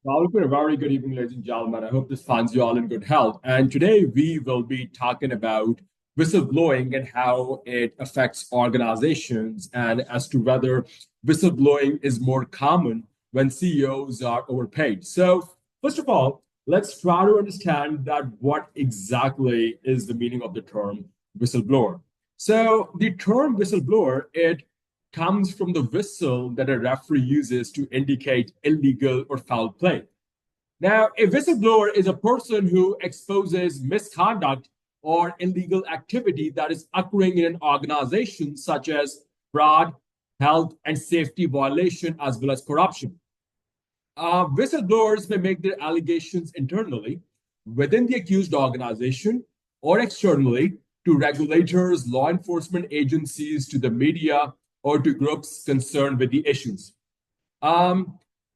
Well, a very good evening, ladies and gentlemen. I hope this finds you all in good health. And today we will be talking about whistleblowing and how it affects organizations and as to whether whistleblowing is more common when CEOs are overpaid. So, first of all, let's try to understand that what exactly is the meaning of the term whistleblower. So, the term whistleblower, it comes from the whistle that a referee uses to indicate illegal or foul play. Now, a whistleblower is a person who exposes misconduct or illegal activity that is occurring in an organization, such as fraud, health, and safety violation, as well as corruption. Whistleblowers may make their allegations internally within the accused organization or externally to regulators, law enforcement agencies, to the media, or to groups concerned with the issues. Now,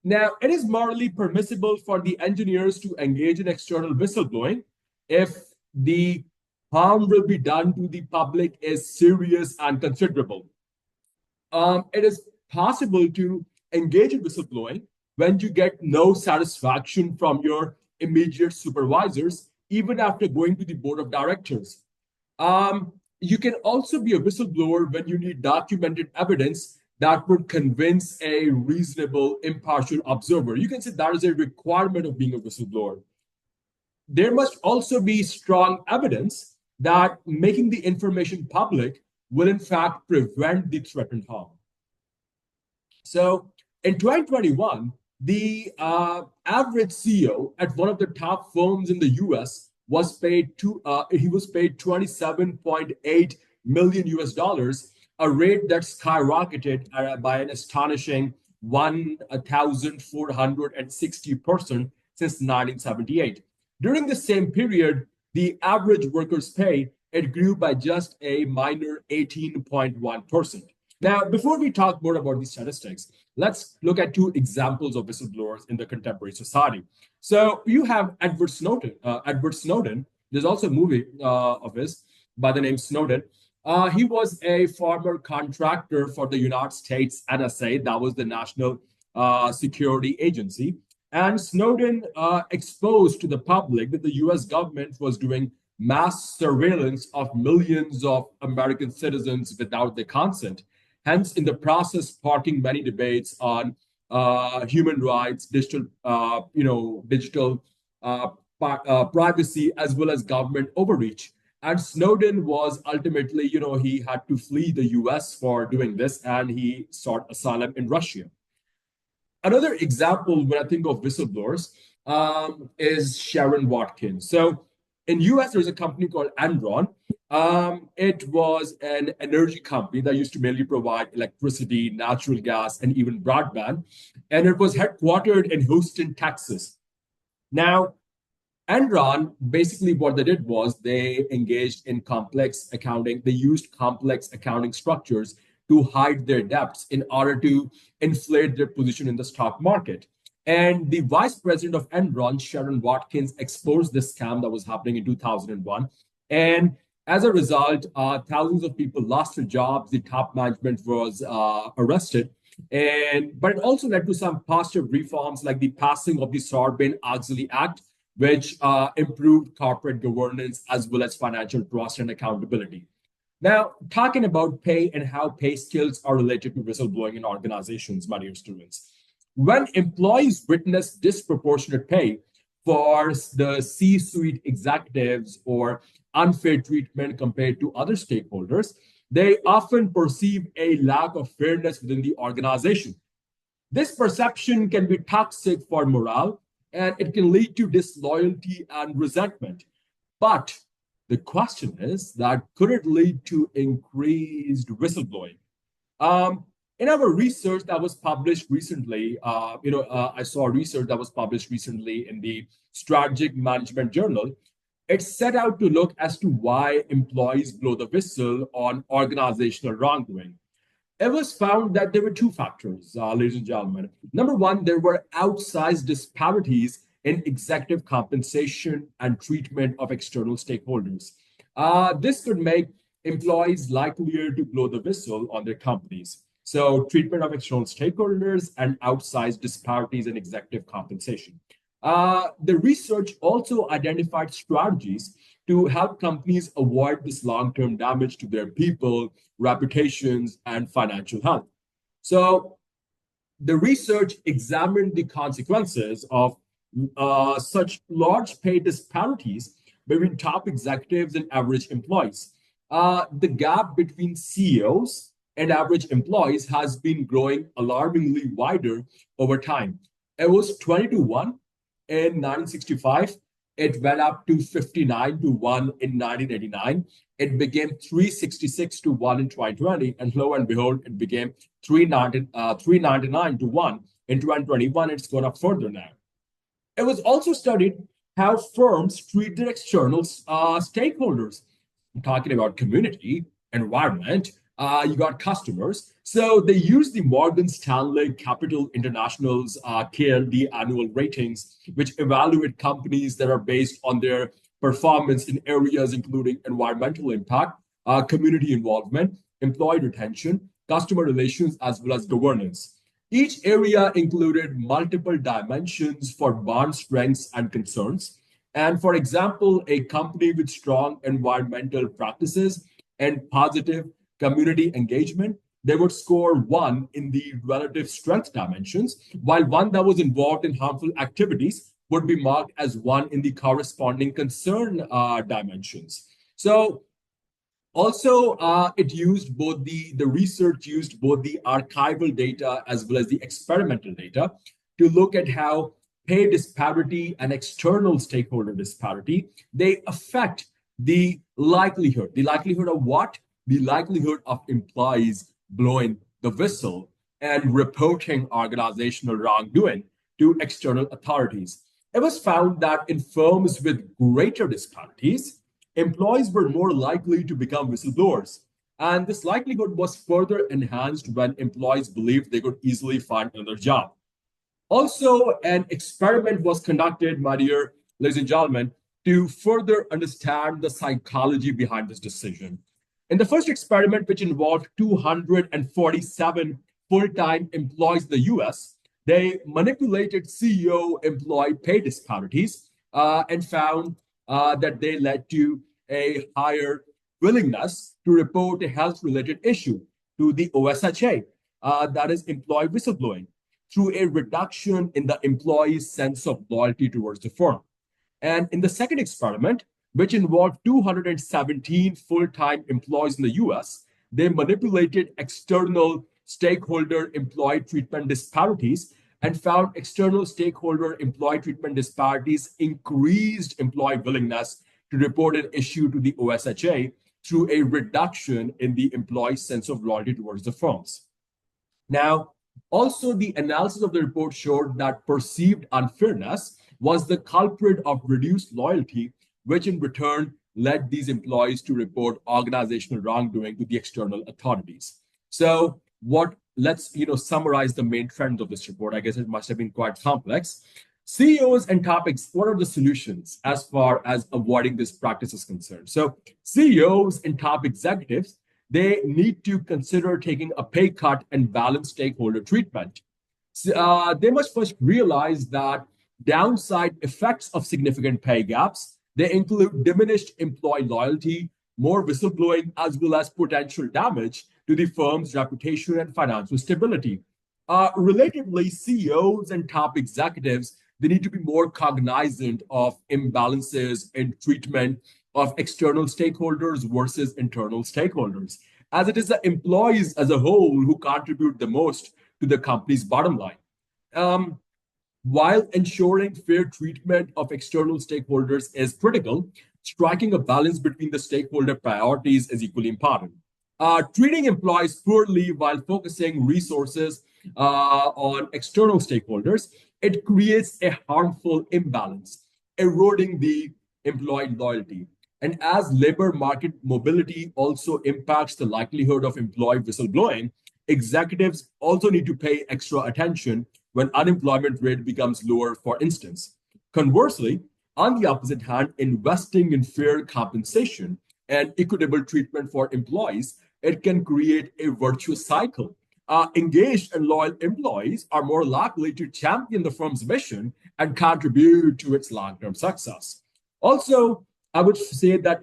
it is morally permissible for the engineers to engage in external whistleblowing if the harm will be done to the public is serious and considerable. It is possible to engage in whistleblowing when you get no satisfaction from your immediate supervisors, even after going to the board of directors. You can also be a whistleblower when you need documented evidence that would convince a reasonable, impartial observer. You can say that is a requirement of being a whistleblower. There must also be strong evidence that making the information public will, in fact, prevent the threatened harm. So in 2021, the average CEO at one of the top firms in the US was paid he was paid 27.8 million US dollars, a rate that skyrocketed by an astonishing 1,460% since 1978. During the same period, the average worker's pay, it grew by just a minor 18.1%. Now, before we talk more about these statistics, let's look at two examples of whistleblowers in the contemporary society. So you have Edward Snowden. There's also a movie of his by the name Snowden. He was a former contractor for the United States NSA, that was the National Security Agency. And Snowden exposed to the public that the US government was doing mass surveillance of millions of American citizens without their consent. Hence, in the process, sparking many debates on human rights, digital privacy, as well as government overreach. And Snowden was ultimately, he had to flee the US for doing this, and he sought asylum in Russia. Another example when I think of whistleblowers is Sharon Watkins. So in US, there's a company called Enron. It was an energy company that used to mainly provide electricity, natural gas, and even broadband. And it was headquartered in Houston, Texas. Now, Enron, basically what they did was they engaged in complex accounting. They used complex accounting structures to hide their debts in order to inflate their position in the stock market. And the vice president of Enron, Sharon Watkins, exposed this scam that was happening in 2001. And as a result, thousands of people lost their jobs. The top management was arrested. But it also led to some positive reforms like the passing of the Sarbanes-Oxley Act, which improved corporate governance as well as financial trust and accountability. Now, talking about pay and how pay skills are related to whistleblowing in organizations, my dear students. When employees witness disproportionate pay for the C-suite executives or unfair treatment compared to other stakeholders, they often perceive a lack of fairness within the organization. This perception can be toxic for morale, and it can lead to disloyalty and resentment. But the question is that could it lead to increased whistleblowing? In our research that was published recently, I saw research that was published recently in the Strategic Management Journal. It set out to look as to why employees blow the whistle on organizational wrongdoing. It was found that there were two factors, ladies and gentlemen. Number one, there were outsized disparities in executive compensation and treatment of external stakeholders. This could make employees likelier to blow the whistle on their companies. So treatment of external stakeholders and outsized disparities in executive compensation. The research also identified strategies to help companies avoid this long-term damage to their people, reputations, and financial health. So the research examined the consequences of such large pay disparities between top executives and average employees. The gap between CEOs and average employees has been growing alarmingly wider over time. It was 20 to 1 in 1965. It went up to 59 to 1 in 1989. It became 366 to 1 in 2020. And lo and behold, it became 399 to 1 in 2021. It's gone up further now. It was also studied how firms treat their external stakeholders. I'm talking about community, environment, you got customers. So they use the Morgan Stanley Capital International's KLD annual ratings, which evaluate companies that are based on their performance in areas including environmental impact, community involvement, employee retention, customer relations, as well as governance. Each area included multiple dimensions for bond strengths and concerns. And for example, a company with strong environmental practices and positive community engagement, they would score 1 in the relative strength dimensions, while one that was involved in harmful activities would be marked as 1 in the corresponding concern dimensions. So also, it used both the research used both the archival data as well as the experimental data to look at how pay disparity and external stakeholder disparity, they affect the likelihood. The likelihood of what? The likelihood of employees blowing the whistle and reporting organizational wrongdoing to external authorities. It was found that in firms with greater disparities, employees were more likely to become whistleblowers. And this likelihood was further enhanced when employees believed they could easily find another job. Also, an experiment was conducted, my dear ladies and gentlemen, to further understand the psychology behind this decision. In the first experiment, which involved 247 full-time employees in the US, they manipulated CEO employee pay disparities and found that they led to a higher willingness to report a health-related issue to the OSHA, that is employee whistleblowing, through a reduction in the employee's sense of loyalty towards the firm. And in the second experiment, which involved 217 full-time employees in the US, they manipulated external stakeholder employee treatment disparities and found external stakeholder employee treatment disparities increased employee willingness to report an issue to the OSHA through a reduction in the employee's sense of loyalty towards the firms. Now, also the analysis of the report showed that perceived unfairness was the culprit of reduced loyalty, which in return led these employees to report organizational wrongdoing to the external authorities. So let's summarize the main trends of this report. I guess it must have been quite complex. CEOs and topics, what are the solutions as far as avoiding this practice is concerned? So CEOs and top executives, they need to consider taking a pay cut and balance stakeholder treatment. They must first realize that downside effects of significant pay gaps, they include diminished employee loyalty, more whistleblowing, as well as potential damage to the firm's reputation and financial stability. Relatively, CEOs and top executives, they need to be more cognizant of imbalances in treatment of external stakeholders versus internal stakeholders, as it is the employees as a whole who contribute the most to the company's bottom line. While ensuring fair treatment of external stakeholders is critical, striking a balance between the stakeholder priorities is equally important. Treating employees poorly while focusing resources on external stakeholders, it creates a harmful imbalance, eroding the employee loyalty. And as labor market mobility also impacts the likelihood of employee whistleblowing, executives also need to pay extra attention when unemployment rate becomes lower, for instance. Conversely, on the opposite hand, investing in fair compensation and equitable treatment for employees, it can create a virtuous cycle. Engaged and loyal employees are more likely to champion the firm's mission and contribute to its long-term success. Also, I would say that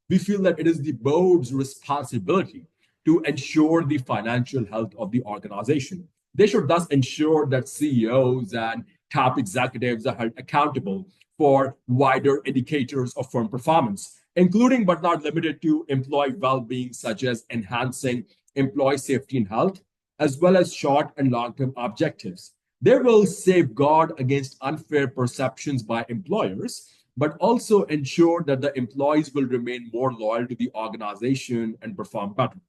we feel that it is the board's responsibility to ensure the financial health of the organization. They should thus ensure that CEOs and top executives are held accountable for wider indicators of firm performance, including but not limited to employee well-being, such as enhancing employee safety and health, as well as short and long-term objectives. They will safeguard against unfair perceptions by employers, but also ensure that the employees will remain more loyal to the organization and perform better.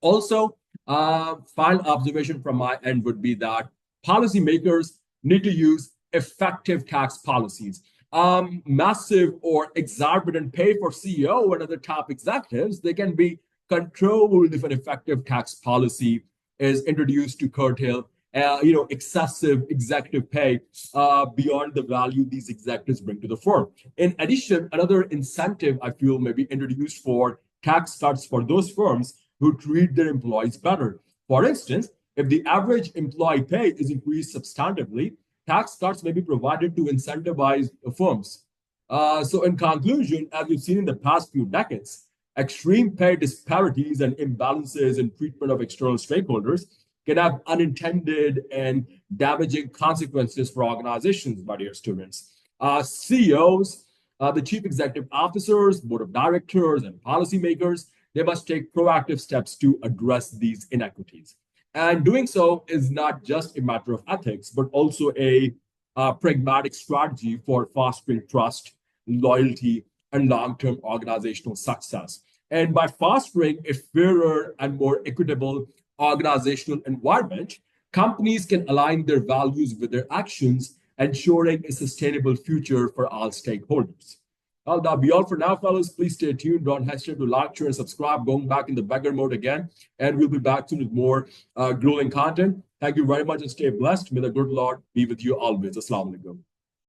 Also, final observation from my end would be that policymakers need to use effective tax policies. Massive or exorbitant pay for CEO and other top executives, they can be controlled if an effective tax policy is introduced to curtail excessive executive pay beyond the value these executives bring to the firm. In addition, another incentive I feel may be introduced for tax cuts for those firms who treat their employees better. For instance, if the average employee pay is increased substantively, tax cuts may be provided to incentivize firms. So in conclusion, as we've seen in the past few decades, extreme pay disparities and imbalances in treatment of external stakeholders can have unintended and damaging consequences for organizations, my dear students. CEOs, the chief executive officers, board of directors, and policymakers, they must take proactive steps to address these inequities. And doing so is not just a matter of ethics, but also a pragmatic strategy for fostering trust, loyalty, and long-term organizational success. And by fostering a fairer and more equitable organizational environment, companies can align their values with their actions, ensuring a sustainable future for all stakeholders. Well, that'll be all for now, fellas. Please stay tuned. Don't hesitate to like, share, and subscribe. Going back in the beggar mode again, and we'll be back soon with more grueling content. Thank you very much and stay blessed. May the good Lord be with you always. Assalamu alaikum.